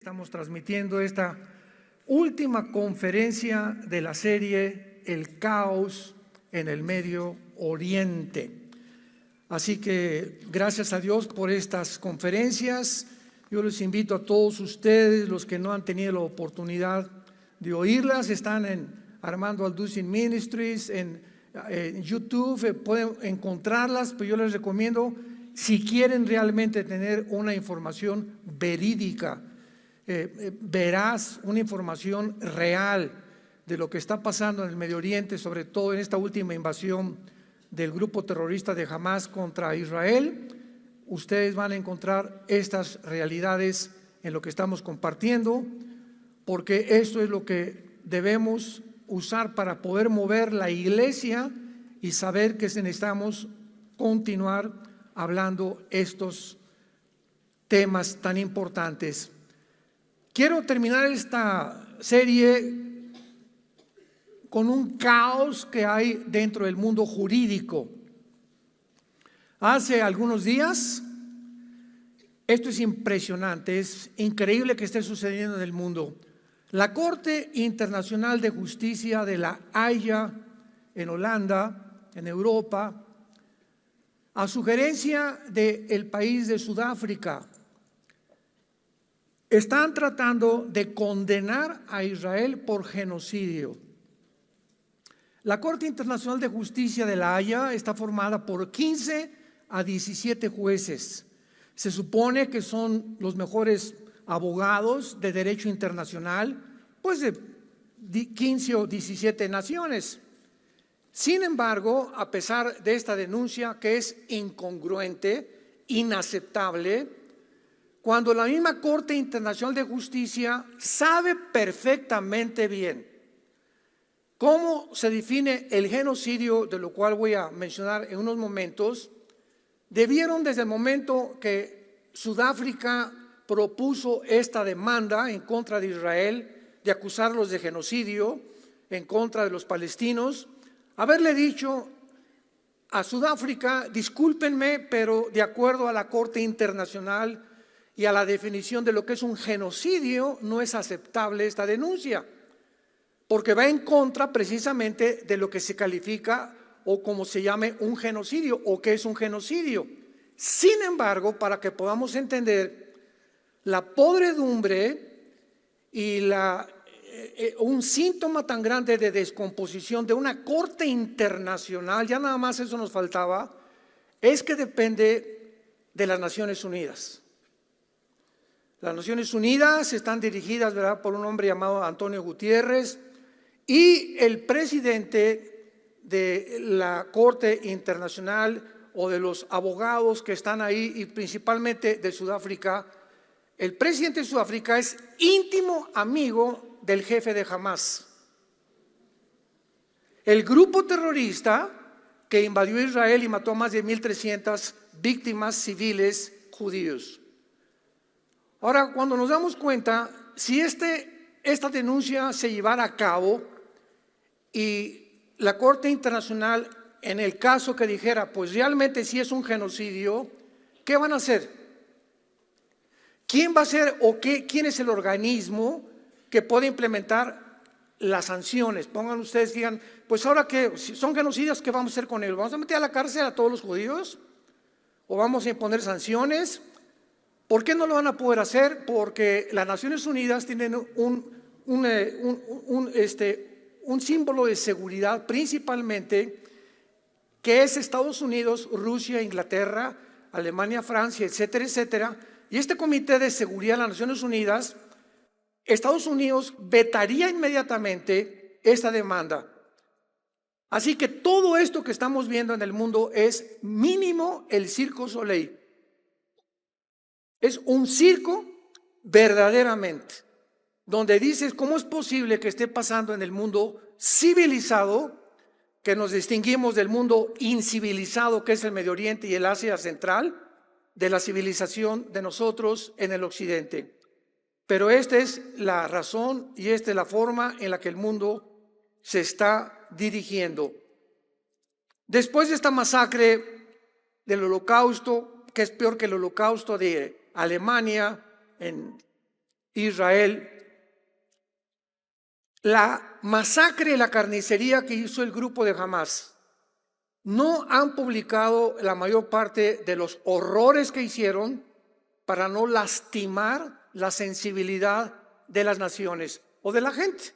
Estamos transmitiendo esta última conferencia de la serie El caos en el Medio Oriente. Así que gracias a Dios por estas conferencias. Yo les invito a todos ustedes, los que no han tenido la oportunidad de oírlas, están en Armando Alducin Ministries, en YouTube, pueden encontrarlas, pero yo les recomiendo, si quieren realmente tener una información verídica, verás una información real de lo que está pasando en el Medio Oriente, sobre todo en esta última invasión del grupo terrorista de Hamas contra Israel. Ustedes van a encontrar estas realidades en lo que estamos compartiendo, porque esto es lo que debemos usar para poder mover la iglesia y saber que necesitamos continuar hablando estos temas tan importantes. Quiero terminar esta serie con un caos que hay dentro del mundo jurídico. Hace algunos días, esto es impresionante, es increíble que esté sucediendo en el mundo. La Corte Internacional de Justicia de la Haya en Holanda, en Europa, a sugerencia del país de Sudáfrica, están tratando de condenar a Israel por genocidio. La Corte Internacional de Justicia de la Haya está formada por 15 a 17 jueces. Se supone que son los mejores abogados de derecho internacional, pues de 15 o 17 naciones. Sin embargo, a pesar de esta denuncia que es incongruente, inaceptable, cuando la misma Corte Internacional de Justicia sabe perfectamente bien cómo se define el genocidio, de lo cual voy a mencionar en unos momentos, debieron desde el momento que Sudáfrica propuso esta demanda en contra de Israel, de acusarlos de genocidio en contra de los palestinos, haberle dicho a Sudáfrica: discúlpenme, pero de acuerdo a la Corte Internacional y a la definición de lo que es un genocidio, no es aceptable esta denuncia, porque va en contra precisamente de lo que se califica o como se llame un genocidio o qué es un genocidio. Sin embargo, para que podamos entender la podredumbre y un síntoma tan grande de descomposición de una corte internacional, ya nada más eso nos faltaba, es que depende de las Naciones Unidas. Las Naciones Unidas están dirigidas, ¿verdad?, por un hombre llamado Antonio Gutiérrez, y el presidente de la Corte Internacional o de los abogados que están ahí, y principalmente de Sudáfrica, el presidente de Sudáfrica es íntimo amigo del jefe de Hamas, el grupo terrorista que invadió Israel y mató a más de 1,300 víctimas civiles judíos. Ahora, cuando nos damos cuenta, si esta denuncia se llevara a cabo y la Corte Internacional, en el caso que dijera, pues realmente sí es un genocidio, ¿qué van a hacer? ¿Quién va a ser o quién es el organismo que puede implementar las sanciones? Pongan ustedes, digan, pues ahora que si son genocidios, ¿qué vamos a hacer con ellos? ¿Vamos a meter a la cárcel a todos los judíos? ¿O vamos a imponer sanciones? ¿Por qué no lo van a poder hacer? Porque las Naciones Unidas tienen un símbolo de seguridad principalmente, que es Estados Unidos, Rusia, Inglaterra, Alemania, Francia, etcétera, etcétera. Y este Comité de Seguridad de las Naciones Unidas, Estados Unidos vetaría inmediatamente esta demanda. Así que todo esto que estamos viendo en el mundo es mínimo el Circo Soleil. Es un circo verdaderamente, donde dices, ¿cómo es posible que esté pasando en el mundo civilizado, que nos distinguimos del mundo incivilizado que es el Medio Oriente y el Asia Central, de la civilización de nosotros en el Occidente? Pero esta es la razón y esta es la forma en la que el mundo se está dirigiendo. Después de esta masacre del Holocausto, que es peor que el Holocausto de Alemania en Israel, la masacre y la carnicería que hizo el grupo de Hamás. No han publicado la mayor parte de los horrores que hicieron para no lastimar la sensibilidad de las naciones o de la gente.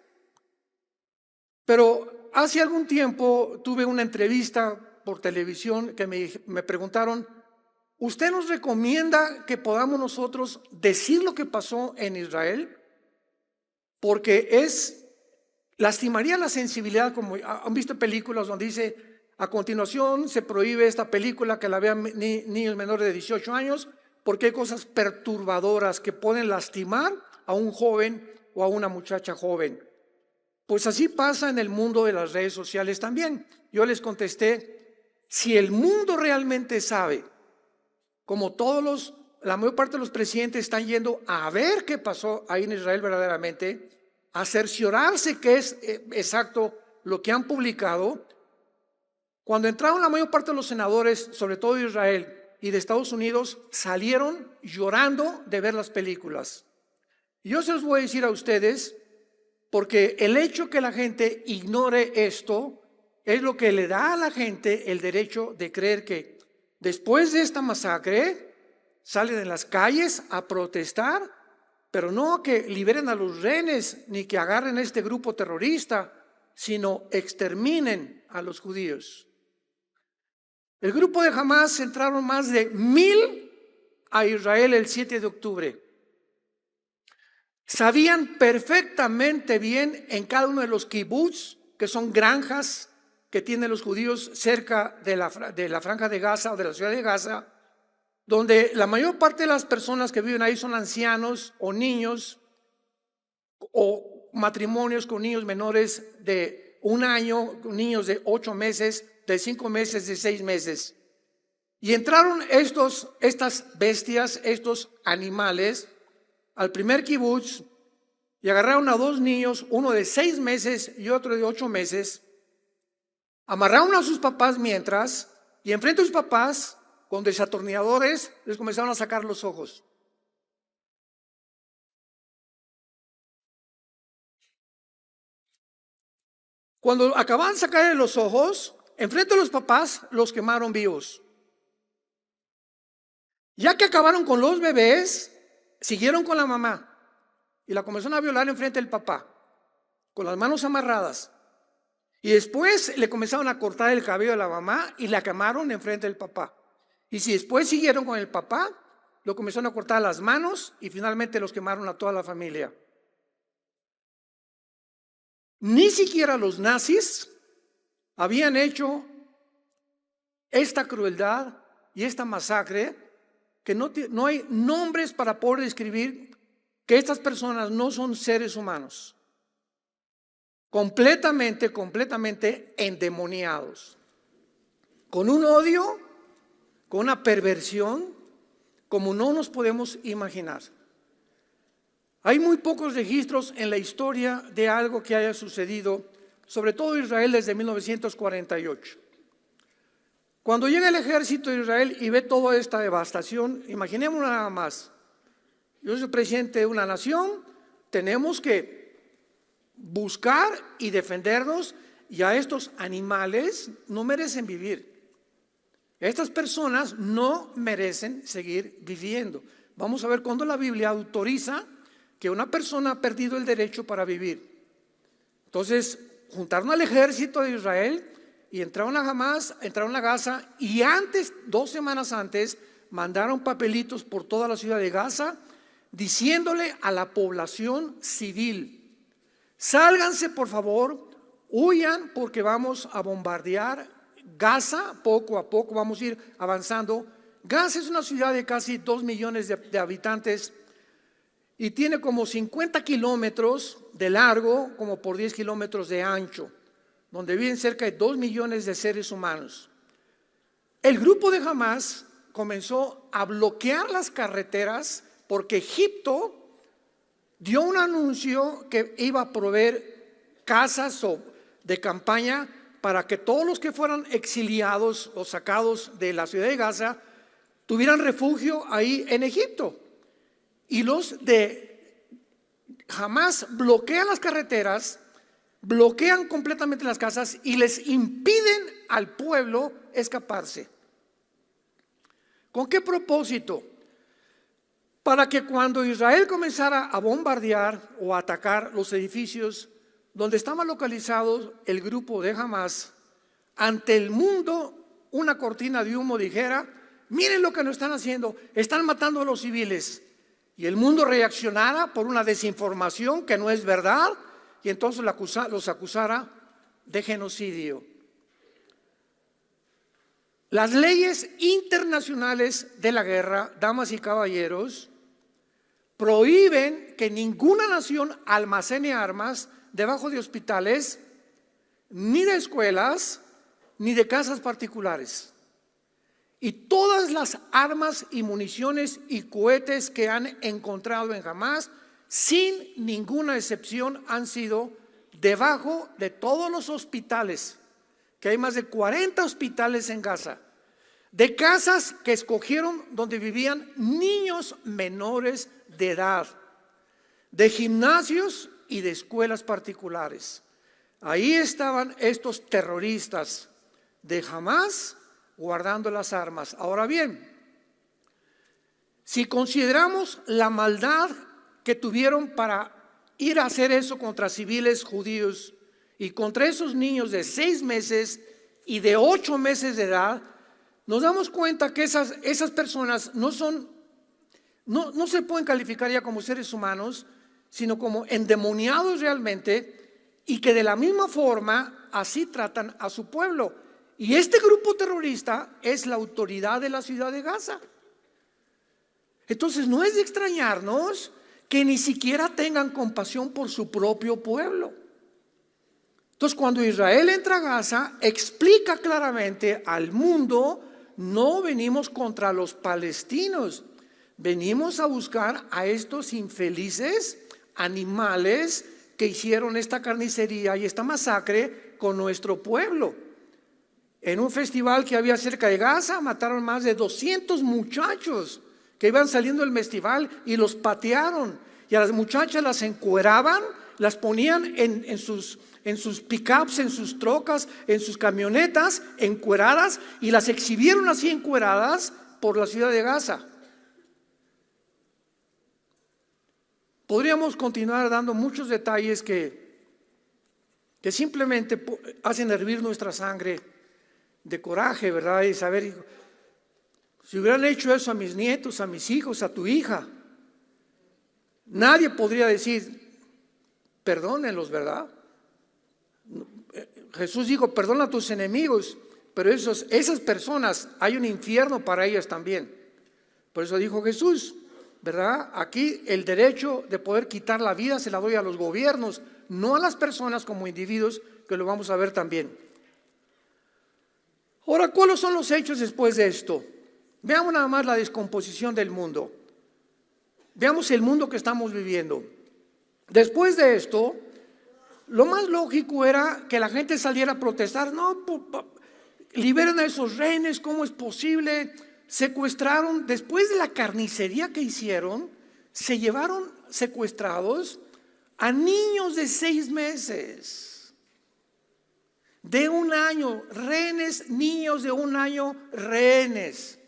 Pero hace algún tiempo tuve una entrevista por televisión que me preguntaron: ¿usted nos recomienda que podamos nosotros decir lo que pasó en Israel? Porque lastimaría la sensibilidad, como han visto películas donde dice: a continuación se prohíbe esta película que la vean niños menores de 18 años, porque hay cosas perturbadoras que pueden lastimar a un joven o a una muchacha joven. Pues así pasa en el mundo de las redes sociales también. Yo les contesté: si el mundo realmente sabe, como la mayor parte de los presidentes están yendo a ver qué pasó ahí en Israel verdaderamente, a cerciorarse que es exacto lo que han publicado. Cuando entraron la mayor parte de los senadores, sobre todo de Israel y de Estados Unidos, salieron llorando de ver las películas. Y yo se los voy a decir a ustedes, porque el hecho que la gente ignore esto es lo que le da a la gente el derecho de creer que después de esta masacre salen en las calles a protestar, pero no que liberen a los rehenes ni que agarren a este grupo terrorista, sino exterminen a los judíos. El grupo de Hamás entraron más de 1,000 a Israel el 7 de octubre. Sabían perfectamente bien en cada uno de los kibutz, que son granjas que tienen los judíos cerca de la franja de Gaza o de la ciudad de Gaza, donde la mayor parte de las personas que viven ahí son ancianos o niños, o matrimonios con niños menores de 1 año, niños de 8 meses, de 5 meses, de 6 meses. Y entraron estas bestias, estos animales, al primer kibutz, y agarraron a 2 niños, uno de 6 meses y otro de 8 meses, amarraron a sus papás mientras, y enfrente de sus papás, con desatornilladores, les comenzaron a sacar los ojos. Cuando acababan de sacarle los ojos, enfrente de los papás, los quemaron vivos. Ya que acabaron con los bebés, siguieron con la mamá y la comenzaron a violar enfrente del papá, con las manos amarradas. Y después le comenzaron a cortar el cabello a la mamá y la quemaron enfrente del papá. Y si después siguieron con el papá, lo comenzaron a cortar las manos y finalmente los quemaron a toda la familia. Ni siquiera los nazis habían hecho esta crueldad y esta masacre, que no hay nombres para poder describir que estas personas no son seres humanos, completamente endemoniados, con un odio, con una perversión como no nos podemos imaginar. Hay muy pocos registros en la historia de algo que haya sucedido, sobre todo en Israel desde 1948. Cuando llega el ejército de Israel y ve toda esta devastación, imaginemos nada más: yo soy presidente de una nación, tenemos que buscar y defendernos, y a estos animales no merecen vivir. Estas personas no merecen seguir viviendo. Vamos a ver cuándo la Biblia autoriza que una persona ha perdido el derecho para vivir. Entonces, juntaron al ejército de Israel y entraron a Hamás, entraron a Gaza, y 2 semanas antes, mandaron papelitos por toda la ciudad de Gaza diciéndole a la población civil: sálganse por favor, huyan, porque vamos a bombardear Gaza poco a poco, vamos a ir avanzando. Gaza es una ciudad de casi 2 millones de habitantes y tiene como 50 kilómetros de largo, como por 10 kilómetros de ancho, donde viven cerca de 2 millones de seres humanos. El grupo de Hamás comenzó a bloquear las carreteras porque Egipto dio un anuncio que iba a proveer casas de campaña para que todos los que fueran exiliados o sacados de la ciudad de Gaza tuvieran refugio ahí en Egipto. Y los de Jamás bloquean las carreteras, bloquean completamente las casas y les impiden al pueblo escaparse. ¿Con qué propósito? Para que cuando Israel comenzara a bombardear o a atacar los edificios donde estaba localizado el grupo de Hamás, ante el mundo una cortina de humo dijera: miren lo que nos están haciendo, están matando a los civiles. Y el mundo reaccionara por una desinformación que no es verdad, y entonces los acusara de genocidio. Las leyes internacionales de la guerra, damas y caballeros, prohíben que ninguna nación almacene armas debajo de hospitales, ni de escuelas, ni de casas particulares. Y todas las armas y municiones y cohetes que han encontrado en Hamás, sin ninguna excepción, han sido debajo de todos los hospitales, que hay más de 40 hospitales en Gaza, de casas que escogieron donde vivían niños menores de edad, de gimnasios y de escuelas particulares. Ahí estaban estos terroristas de Hamás guardando las armas. Ahora bien, si consideramos la maldad que tuvieron para ir a hacer eso contra civiles judíos y contra esos niños de 6 meses y de 8 meses de edad, nos damos cuenta que esas personas no se pueden calificar ya como seres humanos, sino como endemoniados realmente, y que de la misma forma así tratan a su pueblo. Y este grupo terrorista es la autoridad de la ciudad de Gaza. Entonces no es de extrañarnos que ni siquiera tengan compasión por su propio pueblo. Entonces cuando Israel entra a Gaza, explica claramente al mundo: no venimos contra los palestinos, venimos a buscar a estos infelices animales que hicieron esta carnicería y esta masacre con nuestro pueblo. En un festival que había cerca de Gaza, mataron más de 200 muchachos que iban saliendo del festival y los patearon. Y a las muchachas las encueraban, las ponían en sus pickups, en sus trocas, en sus camionetas, encueradas, y las exhibieron así encueradas por la ciudad de Gaza. Podríamos continuar dando muchos detalles que simplemente hacen hervir nuestra sangre de coraje, ¿verdad? Y saber, si hubieran hecho eso a mis nietos, a mis hijos, a tu hija, nadie podría decir: perdónenlos, ¿verdad? Jesús dijo: perdona a tus enemigos, pero esas personas, hay un infierno para ellas también. Por eso dijo Jesús, ¿verdad? Aquí el derecho de poder quitar la vida se la doy a los gobiernos, no a las personas como individuos, que lo vamos a ver también. Ahora, ¿cuáles son los hechos después de esto? Veamos nada más la descomposición del mundo. Veamos el mundo que estamos viviendo. Después de esto, lo más lógico era que la gente saliera a protestar. No, liberen a esos rehenes, ¿cómo es posible? Secuestraron, después de la carnicería que hicieron, se llevaron secuestrados a niños de 6 meses. De 1 año, rehenes, niños de 1 año, rehenes.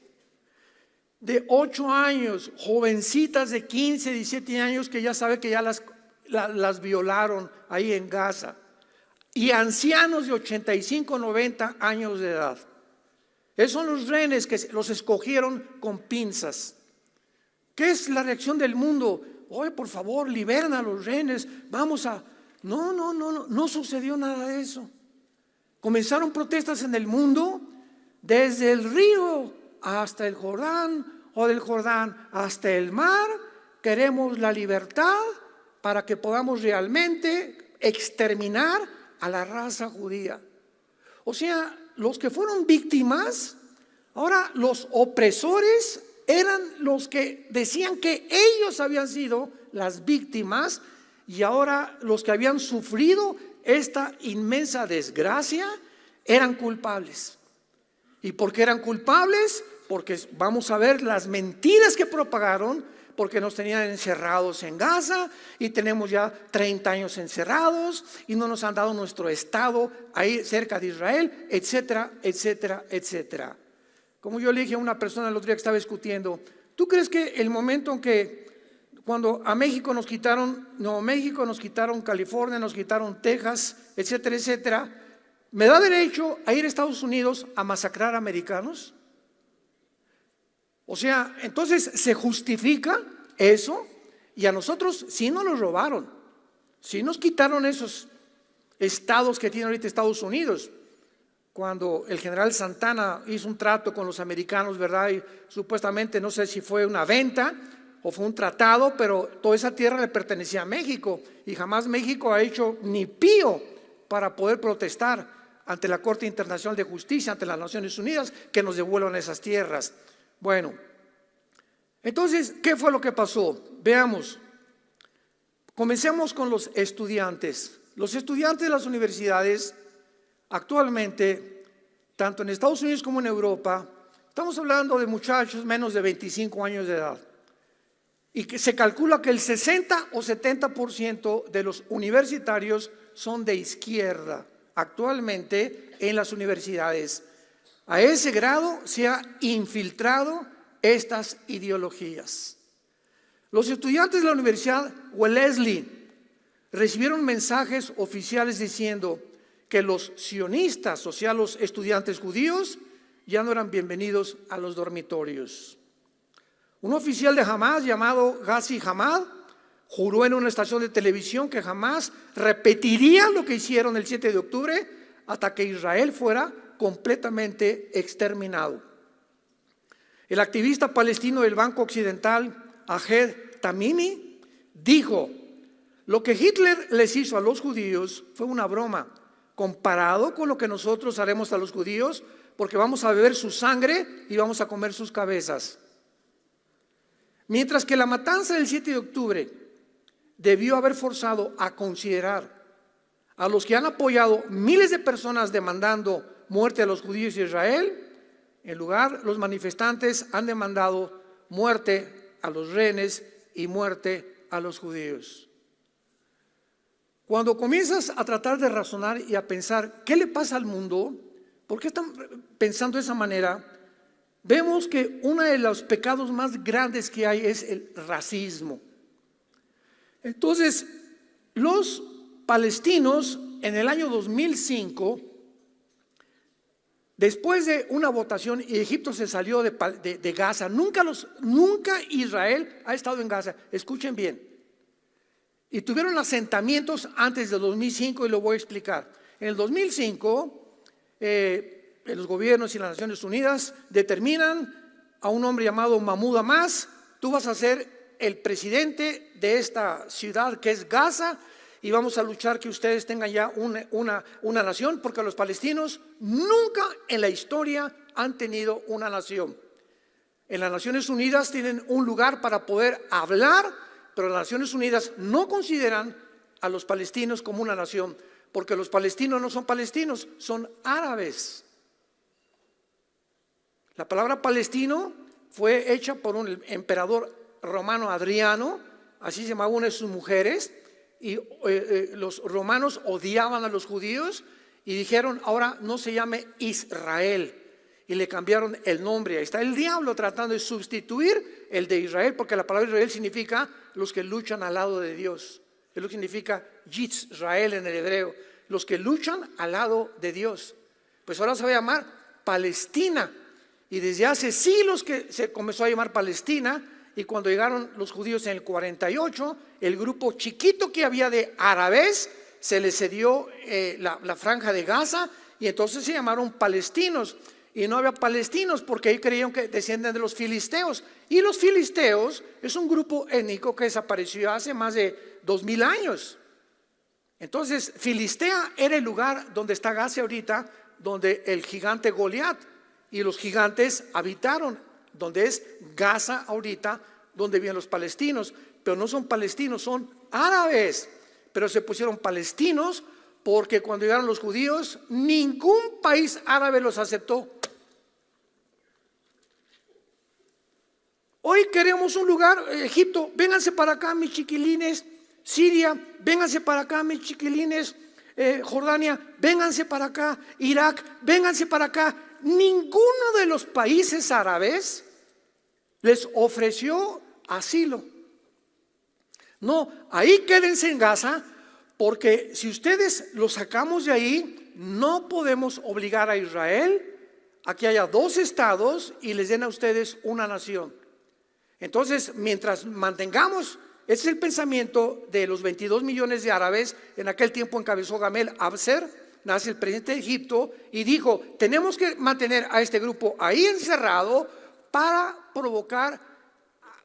De 8 años, jovencitas de 15, 17 años que ya sabe que ya las violaron ahí en Gaza. Y ancianos de 85, 90 años de edad. Esos son los rehenes que los escogieron con pinzas. ¿Qué es la reacción del mundo? Oye, por favor, liberen a los rehenes, vamos a... No sucedió nada de eso. Comenzaron protestas en el mundo, desde el río hasta el Jordán, o del Jordán hasta el mar. Queremos la libertad para que podamos realmente exterminar a la raza judía. O sea, los que fueron víctimas, ahora los opresores eran los que decían que ellos habían sido las víctimas, y ahora los que habían sufrido esta inmensa desgracia eran culpables. ¿Y por qué eran culpables? Porque vamos a ver las mentiras que propagaron porque nos tenían encerrados en Gaza y tenemos ya 30 años encerrados y no nos han dado nuestro estado ahí cerca de Israel, etcétera, etcétera, etcétera. Como yo le dije a una persona el otro día que estaba discutiendo, ¿tú crees que el momento en que cuando a México nos quitaron Nuevo México, nos quitaron California, nos quitaron Texas, etcétera, etcétera, me da derecho a ir a Estados Unidos a masacrar americanos? O sea, entonces se justifica eso, y a nosotros sí nos lo robaron, sí nos quitaron esos estados que tiene ahorita Estados Unidos. Cuando el general Santana hizo un trato con los americanos, ¿verdad? Y supuestamente, no sé si fue una venta o fue un tratado, pero toda esa tierra le pertenecía a México y jamás México ha hecho ni pío para poder protestar ante la Corte Internacional de Justicia, ante las Naciones Unidas, que nos devuelvan esas tierras. Bueno, entonces, ¿qué fue lo que pasó? Veamos. Comencemos con los estudiantes. Los estudiantes de las universidades actualmente, tanto en Estados Unidos como en Europa, estamos hablando de muchachos menos de 25 años de edad. Y que se calcula que el 60 o 70% de los universitarios son de izquierda actualmente en las universidades. A ese grado se ha infiltrado estas ideologías. Los estudiantes de la Universidad Wellesley recibieron mensajes oficiales diciendo que los sionistas, o sea, los estudiantes judíos, ya no eran bienvenidos a los dormitorios. Un oficial de Hamás llamado Ghazi Hamad juró en una estación de televisión que jamás repetiría lo que hicieron el 7 de octubre hasta que Israel fuera completamente exterminado. El activista palestino del Banco Occidental, Ahed Tamimi, dijo: lo que Hitler les hizo a los judíos fue una broma comparado con lo que nosotros haremos a los judíos, porque vamos a beber su sangre y vamos a comer sus cabezas. Mientras que la matanza del 7 de octubre debió haber forzado a considerar a los que han apoyado miles de personas demandando muerte a los judíos de Israel, en lugar los manifestantes han demandado muerte a los rehenes y muerte a los judíos. Cuando comienzas a tratar de razonar y a pensar ¿qué le pasa al mundo? ¿Por qué están pensando de esa manera? Vemos que uno de los pecados más grandes que hay es el racismo. Entonces, los palestinos en el año 2005, después de una votación, y Egipto se salió de Gaza, nunca Israel ha estado en Gaza, escuchen bien, y tuvieron asentamientos antes del 2005 y lo voy a explicar. En el 2005, los gobiernos y las Naciones Unidas determinan a un hombre llamado Mahmoud Abbas: tú vas a ser el presidente de esta ciudad que es Gaza y vamos a luchar que ustedes tengan ya una nación, porque los palestinos nunca en la historia han tenido una nación. En las Naciones Unidas tienen un lugar para poder hablar, pero las Naciones Unidas no consideran a los palestinos como una nación, porque los palestinos no son palestinos, son árabes. La palabra palestino fue hecha por un emperador romano, Adriano, así se llamaba una de sus mujeres, y los romanos odiaban a los judíos y dijeron: ahora no se llame Israel, y le cambiaron el nombre. Ahí está el diablo tratando de sustituir el de Israel, porque la palabra Israel significa los que luchan al lado de Dios. Es lo que significa Yisrael en el hebreo, los que luchan al lado de Dios. Pues ahora se va a llamar Palestina, y desde hace siglos que se comenzó a llamar Palestina. Y cuando llegaron los judíos en el 48, el grupo chiquito que había de árabes se les cedió la franja de Gaza, y entonces se llamaron palestinos. Y no había palestinos porque ahí creían que descienden de los filisteos. Y los filisteos es un grupo étnico que desapareció hace más de 2000 años. Entonces, Filistea era el lugar donde está Gaza ahorita, donde el gigante Goliat y los gigantes habitaron, donde es Gaza ahorita, donde viven los palestinos. Pero no son palestinos, son árabes. Pero se pusieron palestinos porque cuando llegaron los judíos, ningún país árabe los aceptó. Hoy queremos un lugar, Egipto, vénganse para acá mis chiquilines, Siria, vénganse para acá mis chiquilines, Jordania, vénganse para acá, Irak, vénganse para acá. Ninguno de los países árabes les ofreció asilo. No, ahí quédense en Gaza, porque si ustedes los sacamos de ahí, no podemos obligar a Israel a que haya dos estados y les den a ustedes una nación. Entonces, mientras mantengamos, ese es el pensamiento de los 22 millones de árabes. En aquel tiempo encabezó Gamel Abser, nace el presidente de Egipto, y dijo: tenemos que mantener a este grupo ahí encerrado para provocar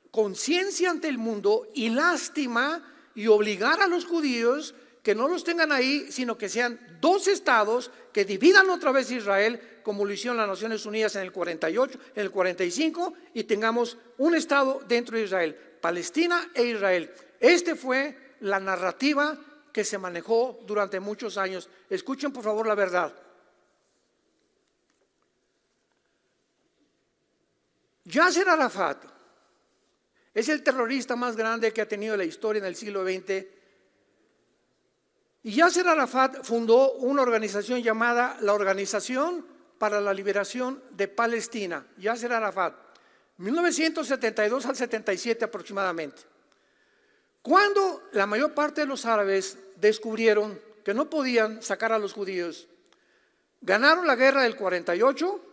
conciencia ante el mundo y lástima, y obligar a los judíos que no los tengan ahí, sino que sean dos estados que dividan otra vez Israel, como lo hicieron las Naciones Unidas en el 48, en el 45, y tengamos un estado dentro de Israel, Palestina e Israel. Esta fue la narrativa que se manejó durante muchos años. Escuchen por favor la verdad. Yasser Arafat es el terrorista más grande que ha tenido la historia en el siglo XX. Y Yasser Arafat fundó una organización llamada la Organización para la Liberación de Palestina. Yasser Arafat, 1972 al 77 aproximadamente. Cuando la mayor parte de los árabes descubrieron que no podían sacar a los judíos, ganaron la guerra del 48,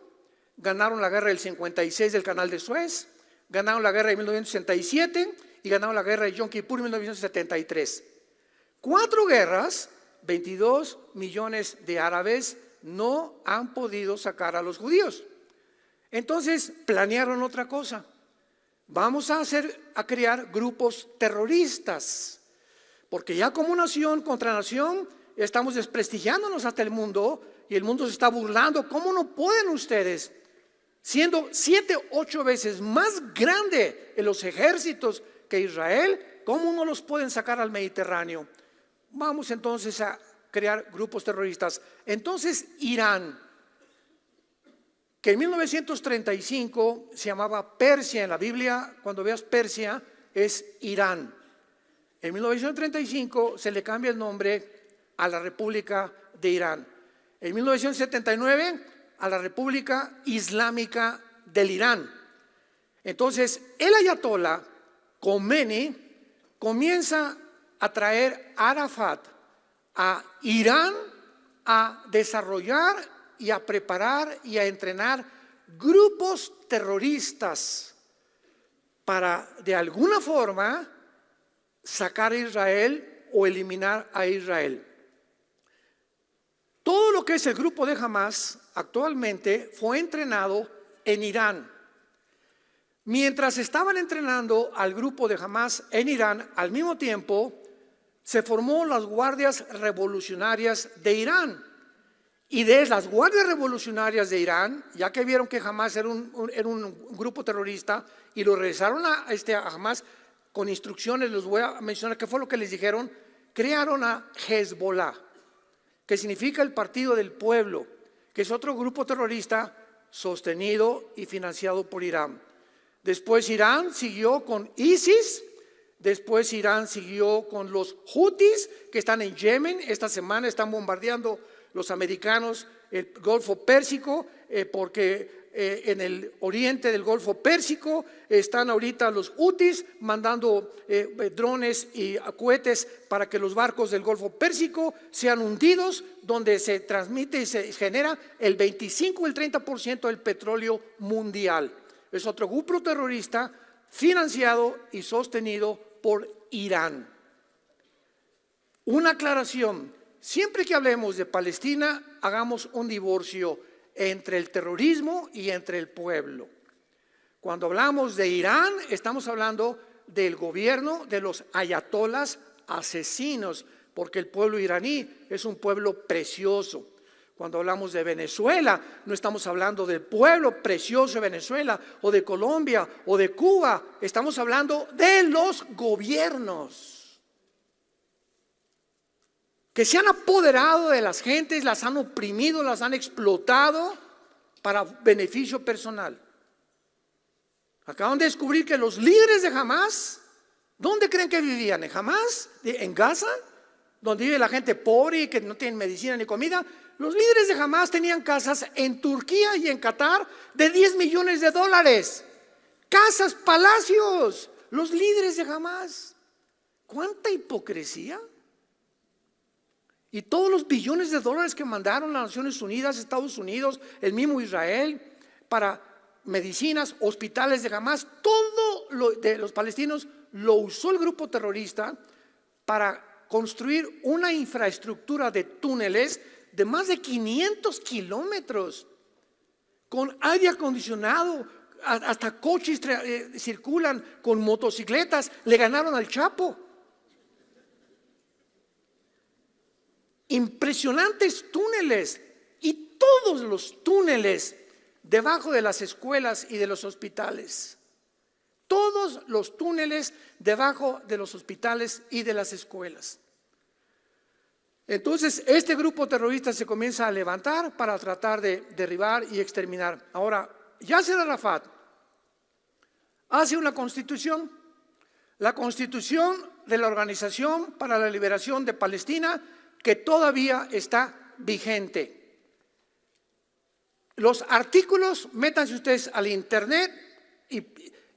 ganaron la guerra del 56 del Canal de Suez, ganaron la guerra de 1967 y ganaron la guerra de Yom Kippur en 1973. 4 guerras, 22 millones de árabes no han podido sacar a los judíos. Entonces planearon otra cosa. Vamos a crear grupos terroristas, porque ya como nación contra nación estamos desprestigiándonos hasta el mundo, y el mundo se está burlando. ¿Cómo no pueden ustedes, siendo 7, 8 veces más grande en los ejércitos que Israel, cómo no los pueden sacar al Mediterráneo? Vamos entonces a crear grupos terroristas. Entonces Irán, que en 1935 se llamaba Persia en la Biblia, cuando veas Persia es Irán. En 1935 se le cambia el nombre a la República de Irán. En 1979 a la República Islámica del Irán. Entonces el ayatolá Khomeini comienza a traer a Arafat a Irán a desarrollar y a preparar y a entrenar grupos terroristas para de alguna forma sacar a Israel o eliminar a Israel. Todo lo que es el grupo de Hamas actualmente fue entrenado en Irán. Mientras estaban entrenando al grupo de Hamas en Irán, al mismo tiempo se formó las guardias revolucionarias de Irán. Y de las guardias revolucionarias de Irán, ya que vieron que Hamas era un grupo terrorista y lo regresaron a Hamas con instrucciones, les voy a mencionar qué fue lo que les dijeron. Crearon a Hezbollah, que significa el Partido del Pueblo, que es otro grupo terrorista sostenido y financiado por Irán. Después Irán siguió con ISIS. Después Irán siguió con los Houthis, que están en Yemen. Esta semana están bombardeando los americanos el Golfo Pérsico, porque en el oriente del Golfo Pérsico están ahorita los Houthis mandando drones y cohetes para que los barcos del Golfo Pérsico sean hundidos, donde se transmite y se genera el 25 o el 30% del petróleo mundial. Es otro grupo terrorista financiado y sostenido por Irán. Una aclaración: siempre que hablemos de Palestina, hagamos un divorcio entre el terrorismo y entre el pueblo. Cuando hablamos de Irán, estamos hablando del gobierno de los ayatolas asesinos, porque el pueblo iraní es un pueblo precioso. Cuando hablamos de Venezuela, no estamos hablando del pueblo precioso de Venezuela, o de Colombia, o de Cuba. Estamos hablando de los gobiernos que se han apoderado de las gentes, las han oprimido, las han explotado para beneficio personal. Acaban de descubrir que los líderes de Hamás, ¿dónde creen que vivían? ¿En Hamás? ¿En Gaza? Donde vive la gente pobre y que no tienen medicina ni comida. Los líderes de Hamás tenían casas en Turquía y en Qatar de 10 millones de dólares. Casas, palacios. Los líderes de Hamás. ¿Cuánta hipocresía? Y todos los billones de dólares que mandaron las Naciones Unidas, Estados Unidos, el mismo Israel, para medicinas, hospitales de Hamás, todo lo de los palestinos lo usó el grupo terrorista para construir una infraestructura de túneles de más de 500 kilómetros, con aire acondicionado, hasta coches circulan con motocicletas, le ganaron al Chapo. Impresionantes túneles, y todos los túneles debajo de las escuelas y de los hospitales. Todos los túneles debajo de los hospitales y de las escuelas. Entonces este grupo terrorista se comienza a levantar para tratar de derribar y exterminar. Ahora, Yasser Arafat hace una constitución, la constitución de la Organización para la Liberación de Palestina, que todavía está vigente. Los artículos, métanse ustedes al internet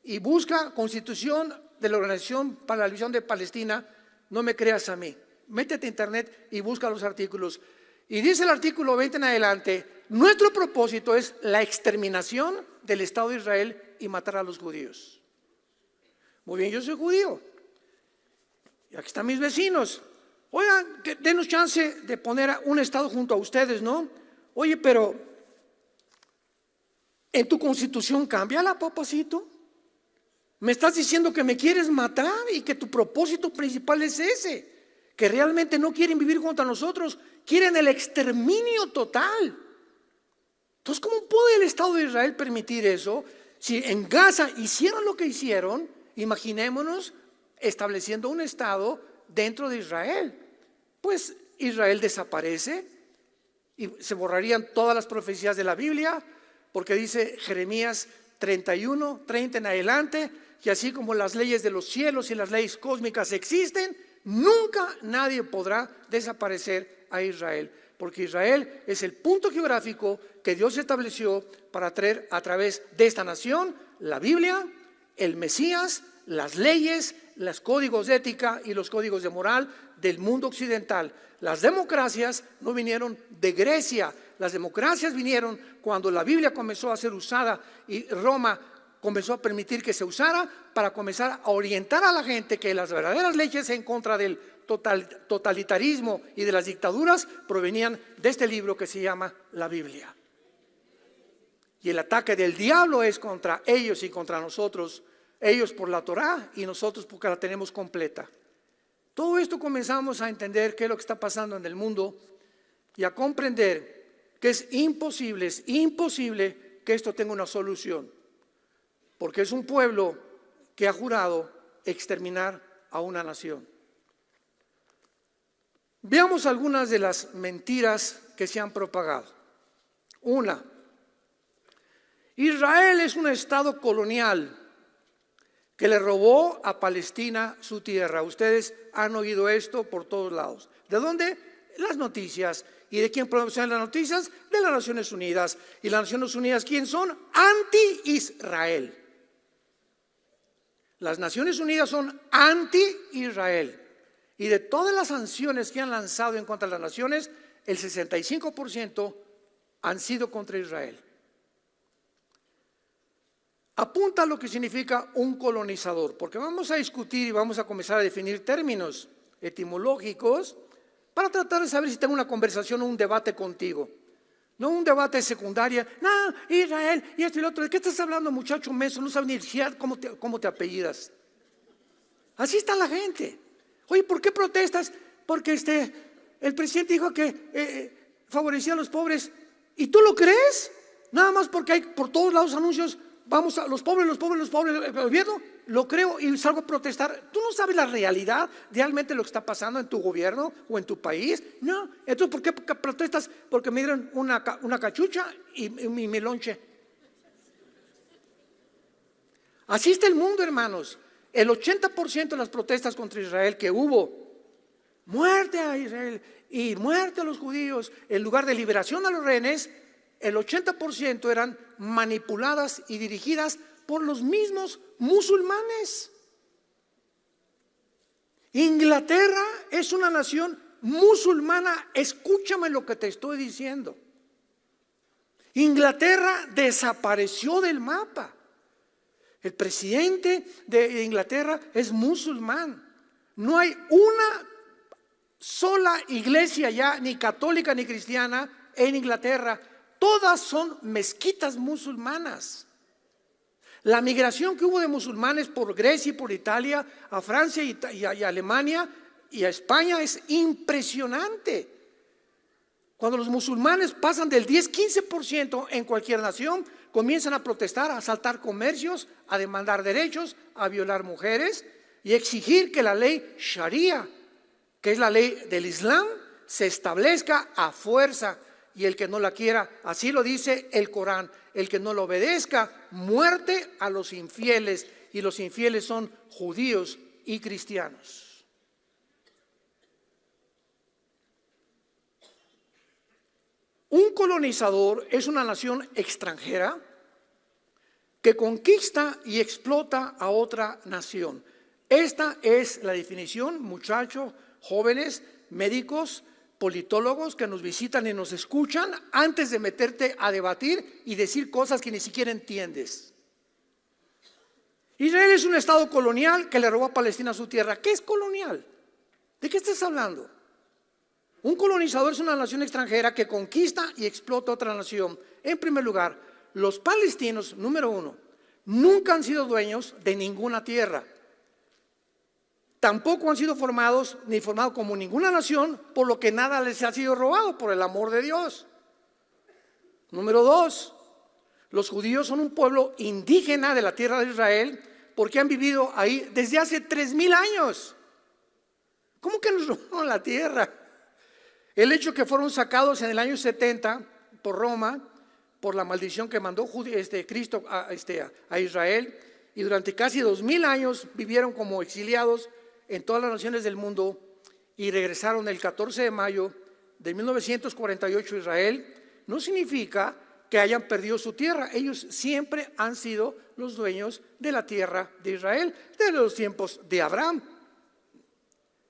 y busca Constitución de la Organización para la Liberación de Palestina. No me creas a mí, métete a internet y busca los artículos. Y dice el artículo 20 en adelante: nuestro propósito es la exterminación del Estado de Israel y matar a los judíos. Muy bien, yo soy judío y aquí están mis vecinos. Oigan, denos chance de poner un Estado junto a ustedes, ¿no? Oye, pero ¿en tu constitución cámbiala, papacito? Me estás diciendo que me quieres matar y que tu propósito principal es ese, que realmente no quieren vivir contra nosotros, quieren el exterminio total. Entonces, ¿cómo puede el Estado de Israel permitir eso? Si en Gaza hicieron lo que hicieron, imaginémonos estableciendo un Estado dentro de Israel. Pues Israel desaparece y se borrarían todas las profecías de la Biblia, porque dice Jeremías 31, 30 en adelante, y así como las leyes de los cielos y las leyes cósmicas existen, nunca nadie podrá desaparecer a Israel, porque Israel es el punto geográfico que Dios estableció para traer a través de esta nación la Biblia, el Mesías, las leyes, los códigos de ética y los códigos de moral del mundo occidental. Las democracias no vinieron de Grecia, las democracias vinieron cuando la Biblia comenzó a ser usada y Roma comenzó a permitir que se usara para comenzar a orientar a la gente que las verdaderas leyes en contra del totalitarismo y de las dictaduras provenían de este libro que se llama la Biblia. Y el ataque del diablo es contra ellos y contra nosotros, ellos por la Torá y nosotros porque la tenemos completa. Todo esto comenzamos a entender qué es lo que está pasando en el mundo y a comprender que es imposible que esto tenga una solución, porque es un pueblo que ha jurado exterminar a una nación. Veamos algunas de las mentiras que se han propagado. Una, Israel es un estado colonial que le robó a Palestina su tierra. Ustedes han oído esto por todos lados. ¿De dónde? Las noticias. ¿Y de quién producen las noticias? De las Naciones Unidas. ¿Y las Naciones Unidas quién son? Anti-Israel. Las Naciones Unidas son anti-Israel. Y de todas las sanciones que han lanzado en contra de las naciones, el 65% han sido contra Israel. Apunta a lo que significa un colonizador, porque vamos a discutir y vamos a comenzar a definir términos etimológicos para tratar de saber si tengo una conversación o un debate contigo. No un debate de secundaria, no, Israel y esto y lo otro. ¿De qué estás hablando, muchacho menso? No sabes ni siquiera cómo te apellidas. Así está la gente. Oye, ¿por qué protestas? Porque el presidente dijo que favorecía a los pobres. ¿Y tú lo crees? Nada más porque hay por todos lados anuncios. Vamos a los pobres, el gobierno, lo creo y salgo a protestar. ¿Tú no sabes la realidad realmente lo que está pasando en tu gobierno o en tu país? No. Entonces, ¿por qué protestas? Porque me dieron una cachucha y mi lonche. Así está el mundo, hermanos. El 80% de las protestas contra Israel que hubo, muerte a Israel y muerte a los judíos, en lugar de liberación a los rehenes, el 80% eran manipuladas y dirigidas por los mismos musulmanes. Inglaterra es una nación musulmana, escúchame lo que te estoy diciendo. Inglaterra desapareció del mapa. El presidente de Inglaterra es musulmán. No hay una sola iglesia ya, ni católica ni cristiana, en Inglaterra. Todas son mezquitas musulmanas. La migración que hubo de musulmanes por Grecia y por Italia, a Francia y a Alemania y a España es impresionante. Cuando los musulmanes pasan del 10-15% en cualquier nación, comienzan a protestar, a asaltar comercios, a demandar derechos, a violar mujeres y exigir que la ley Sharia, que es la ley del Islam, se establezca a fuerza. Y el que no la quiera, así lo dice el Corán, el que no lo obedezca, muerte a los infieles. Y los infieles son judíos y cristianos. Un colonizador es una nación extranjera que conquista y explota a otra nación. Esta es la definición, muchachos, jóvenes, médicos, politólogos que nos visitan y nos escuchan antes de meterte a debatir y decir cosas que ni siquiera entiendes. Israel es un estado colonial que le robó a Palestina su tierra. ¿Qué es colonial? ¿De qué estás hablando? Un colonizador es una nación extranjera que conquista y explota otra nación. En primer lugar, los palestinos, número uno, nunca han sido dueños de ninguna tierra. Tampoco han sido formados ni formados como ninguna nación, por lo que nada les ha sido robado, por el amor de Dios. Número dos, los judíos son un pueblo indígena de la tierra de Israel porque han vivido ahí desde hace 3,000 años. ¿Cómo que nos robaron la tierra? El hecho que fueron sacados en el año 70 por Roma, por la maldición que mandó Cristo a Israel, y durante casi 2,000 años vivieron como exiliados en todas las naciones del mundo y regresaron el 14 de mayo de 1948 a Israel, no significa que hayan perdido su tierra. Ellos siempre han sido los dueños de la tierra de Israel, desde los tiempos de Abraham.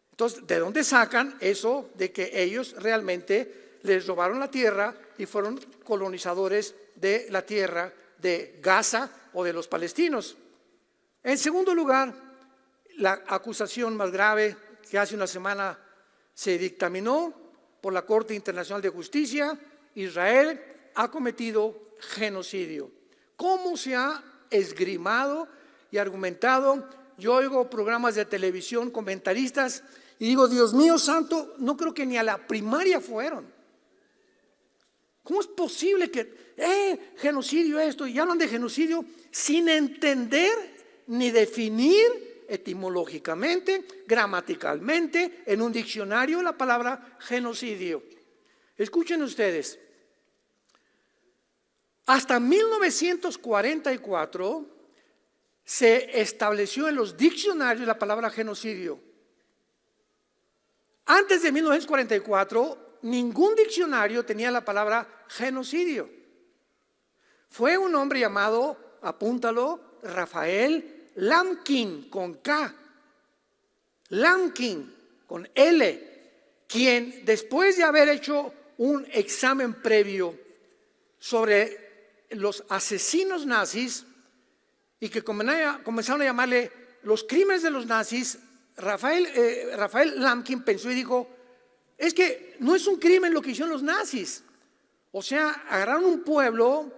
Entonces, ¿de dónde sacan eso de que ellos realmente les robaron la tierra y fueron colonizadores de la tierra de Gaza o de los palestinos? En segundo lugar, la acusación más grave que hace una semana se dictaminó por la Corte Internacional de Justicia: Israel ha cometido genocidio. ¿Cómo se ha esgrimado y argumentado? Yo oigo programas de televisión, comentaristas, y digo, Dios mío santo, no creo que ni a la primaria fueron. ¿Cómo es posible que genocidio esto? Y hablan de genocidio sin entender ni definir etimológicamente, gramaticalmente, en un diccionario la palabra genocidio. Escuchen ustedes, hasta 1944 se estableció en los diccionarios la palabra genocidio. Antes de 1944, ningún diccionario tenía la palabra genocidio. Fue un hombre llamado, apúntalo, Rafael Lamkin, con K, Lamkin, con L, quien después de haber hecho un examen previo sobre los asesinos nazis y que comenzaron a llamarle los crímenes de los nazis, Rafael Lamkin pensó y dijo, es que no es un crimen lo que hicieron los nazis. O sea, agarraron un pueblo,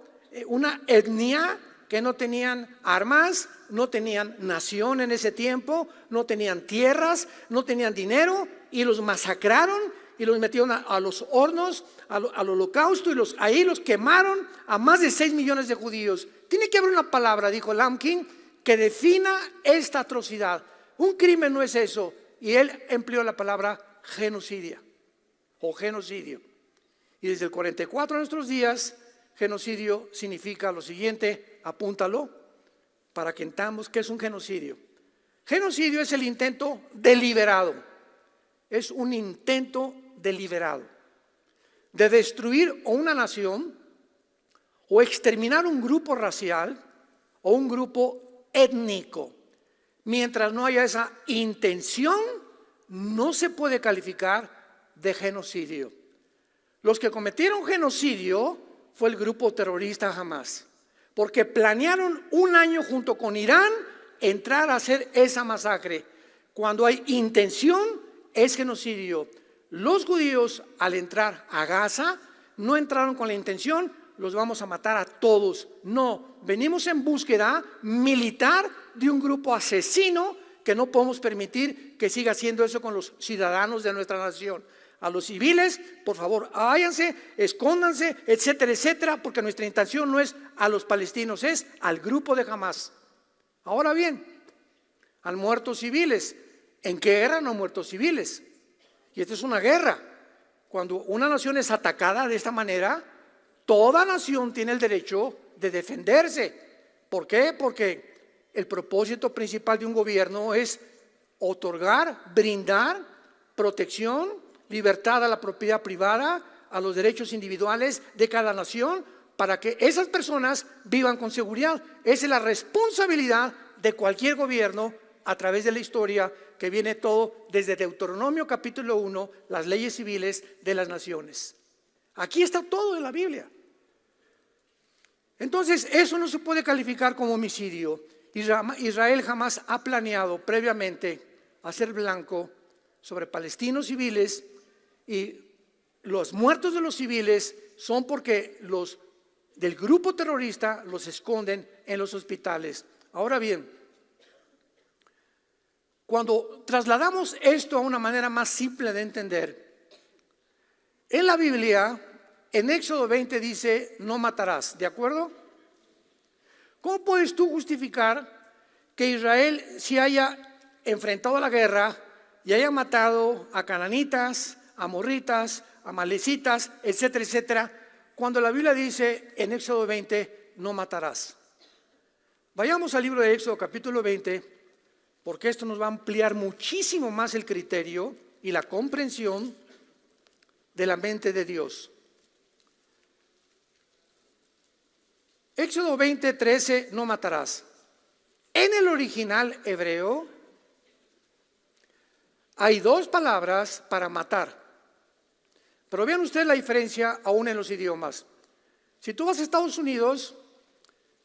una etnia que no tenían armas, no tenían nación en ese tiempo, no tenían tierras, no tenían dinero, y los masacraron y los metieron a los hornos, al holocausto, y ahí los quemaron a más de 6 millones de judíos. Tiene que haber una palabra, dijo Lamkin, que defina esta atrocidad. Un crimen no es eso, y él empleó la palabra genocidio o genocidio. Y desde el 44 a nuestros días, genocidio significa lo siguiente, apúntalo: para que entendamos qué es un genocidio. Genocidio es el intento deliberado, es un intento deliberado de destruir una nación o exterminar un grupo racial o un grupo étnico. Mientras no haya esa intención, no se puede calificar de genocidio. Los que cometieron genocidio fue el grupo terrorista Hamas, porque planearon un año junto con Irán entrar a hacer esa masacre. Cuando hay intención, es genocidio. Los judíos, al entrar a Gaza, no entraron con la intención, los vamos a matar a todos. No, venimos en búsqueda militar de un grupo asesino que no podemos permitir que siga haciendo eso con los ciudadanos de nuestra nación. A los civiles, por favor, váyanse, escóndanse, etcétera, etcétera, porque nuestra intención no es a los palestinos, es al grupo de Hamas. Ahora bien, han muerto civiles. ¿En qué guerra no han muerto civiles? Y esta es una guerra. Cuando una nación es atacada de esta manera, toda nación tiene el derecho de defenderse. ¿Por qué? Porque el propósito principal de un gobierno es otorgar, brindar protección, libertad a la propiedad privada, a los derechos individuales de cada nación, para que esas personas vivan con seguridad. Esa es la responsabilidad de cualquier gobierno a través de la historia, que viene todo desde Deuteronomio capítulo 1, las leyes civiles de las naciones. Aquí está todo en la Biblia. Entonces, eso no se puede calificar como homicidio. Israel jamás ha planeado previamente hacer blanco sobre palestinos civiles, y los muertos de los civiles son porque los del grupo terrorista los esconden en los hospitales. Ahora bien, cuando trasladamos esto a una manera más simple de entender, en la Biblia, en Éxodo 20 dice, no matarás, ¿de acuerdo? ¿Cómo puedes tú justificar que Israel se haya enfrentado a la guerra y haya matado a cananitas, amorritas, amalecitas, etcétera, etcétera, cuando la Biblia dice en Éxodo 20, no matarás? Vayamos al libro de Éxodo capítulo 20, porque esto nos va a ampliar muchísimo más el criterio y la comprensión de la mente de Dios. Éxodo 20, 13, no matarás. En el original hebreo hay dos palabras para matar. Pero vean ustedes la diferencia aún en los idiomas. Si tú vas a Estados Unidos